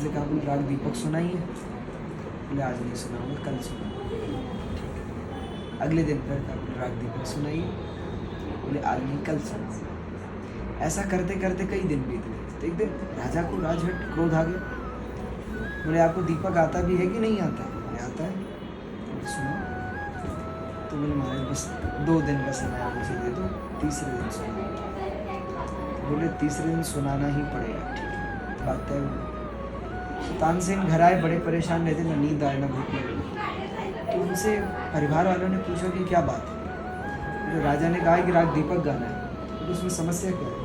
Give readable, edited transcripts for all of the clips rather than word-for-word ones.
से कहा बोले राग दीपक सुनाइए। बोले आज नहीं सुनाऊंगा, कल सुना। अगले दिन फिर कहा बोले राग दीपक सुनाइए। बोले आज नहीं, कल सुना। ऐसा करते करते कई दिन बीत गए। तो एक दिन राजा को राजहट क्रोध आ गया। बोले आपको दीपक आता भी है कि नहीं आता है? बोले आता है। बोले सुनो। तो बोले महाराज बस 2 दिन का समय आप मुझे दे दो, तीसरे दिन सुना। बोले तीसरे दिन सुनाना ही पड़ेगा। ठीक है, बात तय हुई। तानसेन घर आए, बड़े परेशान रहते, ना नींद आए ना भूख लगे। तो उनसे परिवार वालों ने पूछा कि क्या बात है। तो राजा ने कहा कि राग दीपक गाना है। तो उसमें समस्या क्या है?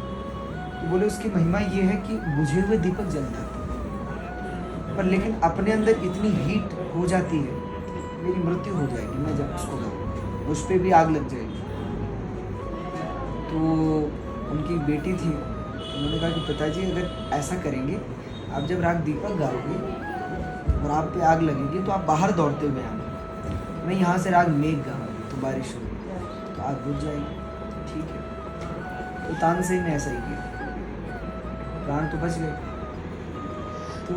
तो बोले उसकी महिमा ये है कि बुझे हुए दीपक जल जाते हैं, पर लेकिन अपने अंदर इतनी हीट हो जाती है, मेरी मृत्यु हो जाएगी मैं जब उसको गाऊंगा, उस पर भी आग लग जाएगी। तो उनकी बेटी थी, उन्होंने कहा कि पिताजी अगर ऐसा करेंगे, आप जब राग दीपक गाओगे और आप पे आग लगेगी तो आप बाहर दौड़ते हुए आना, मैं यहाँ से राग मेघ गाऊंगा तो बारिश होगी, तो आग बुझ जाएगी। ठीक है। तो तानसेन ने ऐसा ही किया, प्राण तो बच गए। तो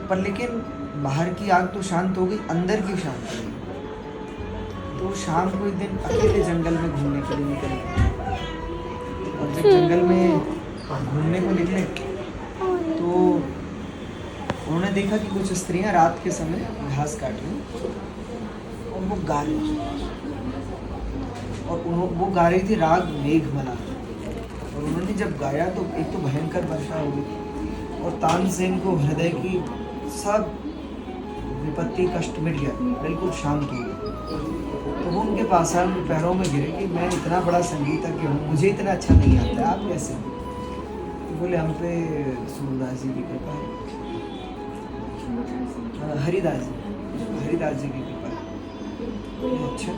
पर लेकिन बाहर की आग तो शांत हो गई, अंदर की शांत हो गई। तो शाम को एक दिन अकेले जंगल में घूमने के लिए निकले, और जब जंगल में घूमने को निकले तो उन्होंने देखा कि कुछ स्त्रियां रात के समय घास काट रही और वो गा रही थी, और वो गा रही थी राग मेघमला। और उन्होंने जब गाया तो एक तो भयंकर वर्षा हो गई, और तानसेन को हृदय की सब विपत्ति कष्ट मिट गया, बिल्कुल शांत हो गया। तो वो उनके पास आए, उनके पैरों में गिरे कि मैं इतना बड़ा संगीतज्ञ हूँ, मुझे इतना अच्छा नहीं आता, आप कैसे? तो बोले हम पे सूरदास जी की कृपा है, हरिदास जी की कृपा है। अच्छा,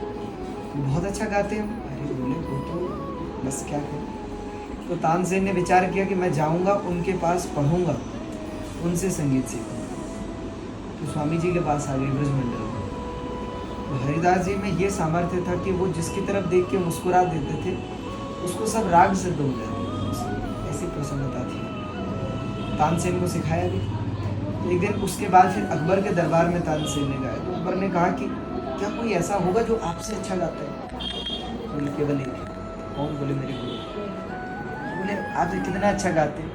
बहुत अच्छा गाते हैं। अरे बोले वो तो बस क्या करें। तो तानसेन ने विचार किया कि मैं जाऊंगा, उनके पास पढ़ूंगा, उनसे संगीत सीखूंगा। तो स्वामी जी के पास आ गए ब्रजमंडल में। तो हरिदास जी में ये सामर्थ्य था कि वो जिसकी तरफ देख के मुस्कुरा देते थे, उसको सब राग सिद्ध हो जाते, ऐसी प्रसन्नता थी। तानसेन को सिखाया भी। एक दिन उसके बाद फिर अकबर के दरबार में तानसेन ने गाया। तो अकबर ने कहा कि क्या कोई ऐसा होगा जो आपसे अच्छा गाता है? बोले केवल एक। कौन? बोले मेरे गुरु। बोले आप कितना अच्छा गाते हैं?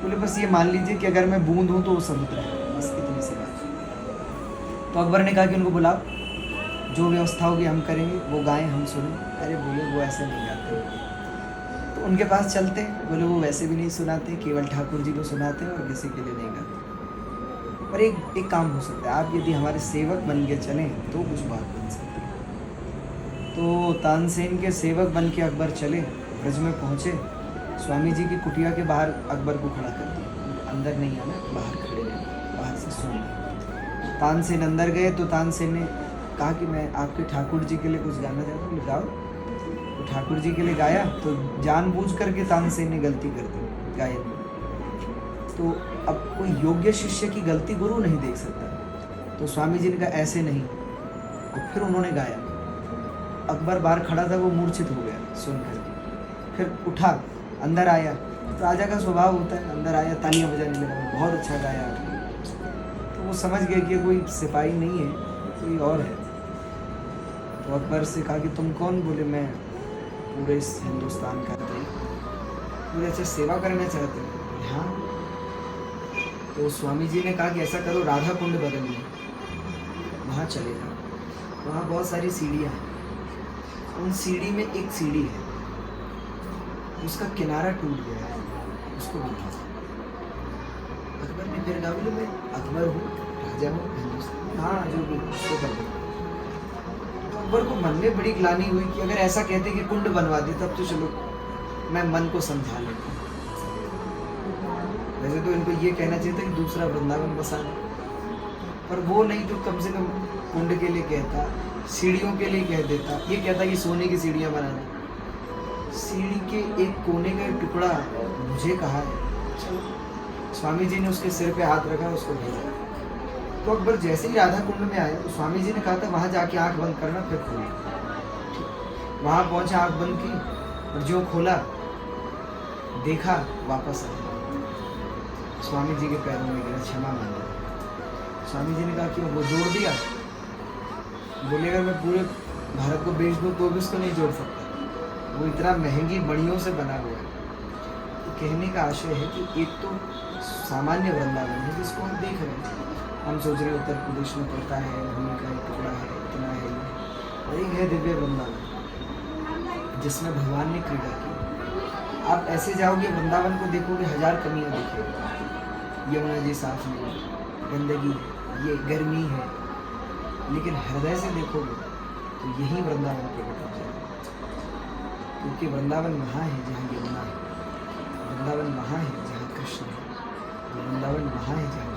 बोले बस ये मान लीजिए कि अगर मैं बूंद हूँ तो वो समुद्र है, बस इतनी सी बात। तो अकबर ने कहा कि उनको बुलाओ, जो व्यवस्था होगी हम करेंगे, वो गाएं हम सुनें। अरे बोले वो ऐसे नहीं गाते। तो उनके पास चलते, बोले वो वैसे भी नहीं सुनाते, केवल ठाकुर जी को सुनाते हैं और किसी के लिए नहीं गाते। पर एक काम हो सकता है, आप यदि हमारे सेवक बन के चलें तो कुछ बात बन सकती है। तो तानसेन के सेवक बन के अकबर चले, ब्रज में पहुँचे, स्वामी जी की कुटिया के बाहर अकबर को खड़ा कर दिया, अंदर नहीं आना, बाहर खड़े रहना, बाहर से सुनिए। तानसेन अंदर गए तो तानसेन ने कहा कि मैं आपके ठाकुर जी के लिए कुछ गाना चाहता हूँ, गाओ। तो ठाकुर जी के लिए गाया, तो जानबूझ करके तानसेन ने गलती कर दी गायन में। तो अब कोई योग्य शिष्य की गलती गुरु नहीं देख सकता। तो स्वामी जी ने कहा ऐसे नहीं, और फिर उन्होंने गाया। अकबर बाहर खड़ा था, वो मूर्छित हो गया सुन करके, फिर उठा, अंदर आया। तो राजा का स्वभाव होता है, अंदर आया, तालियां बजाने लगा, बहुत अच्छा गाया। तो वो समझ गए कि कोई सिपाही नहीं है, कोई और है। तो अकबर से कहा कि तुम कौन? बोले मैं पूरे इस हिंदुस्तान का हूँ। बोले अच्छा सेवा करना चाहते हो? हाँ। तो स्वामी जी ने कहा कि ऐसा करो, राधा कुंड बदलिए, वहाँ चले जाओ, वहाँ बहुत सारी सीढ़ियाँ हैं, उन सीढ़ी में एक सीढ़ी है, उसका किनारा टूट गया है, उसको बुला। अकबर ने फिर कहा बोले मैं अकबर हूँ, राजा हूँ हिंदुस्तान, हाँ जो भी उसको कर दो। तो अकबर को मन में बड़ी ग्लानि हुई कि अगर ऐसा कहते कि कुंड बनवा दे तब तो चलो मैं मन को समझा लेता। वैसे तो इनको ये कहना चाहिए था कि दूसरा वृंदावन बसा ले, पर वो नहीं, तो कम से कम कुंड के लिए कहता, सीढ़ियों के लिए कह देता। ये कहता कि सोने की सीढ़ियाँ बना दे, सीढ़ी के एक कोने का टुकड़ा मुझे कहा है। स्वामी जी ने उसके सिर पे हाथ रखा, उसको भेजा। तो अकबर जैसे ही राधा कुंड में आया तो स्वामी जी ने कहा था वहाँ जाके आंख बंद करना, फिर खोलना। वहाँ पहुँचा, आंख बंद की, और जो खोला देखा, वापस आया, स्वामी जी के पैरों में गिरा, क्षमा मांगा। स्वामी जी ने कहा कि वो जोड़ दिया, बोले अगर मैं पूरे भारत को बेच दूँ तो भी उसको नहीं जोड़ सकता, वो इतना महंगी मणियों से बना हुआ है। तो कहने का आशय है कि एक तो सामान्य वृंदावन है जिसको हम देख रहे हैं, हम सोच रहे हैं उत्तर प्रदेश में पड़ता है, भूमि का एक टुकड़ा है, इतना है ये, और एक है दिव्य वृंदावन जिसमें भगवान ने क्रीड़ा की। आप ऐसे जाओगे वृंदावन को देखोगे, 1000 कमियां दिखेगी, यमुना जी साफ नहीं है, गंदगी है, ये गर्मी है, लेकिन हृदय से देखोगे तो यही वृंदावन प्रकट हो जाएगा। क्योंकि वृंदावन वहाँ है जहाँ यमुना है, वृंदावन वहाँ है जहाँ कृष्ण है, वृंदावन वहाँ है जहाँ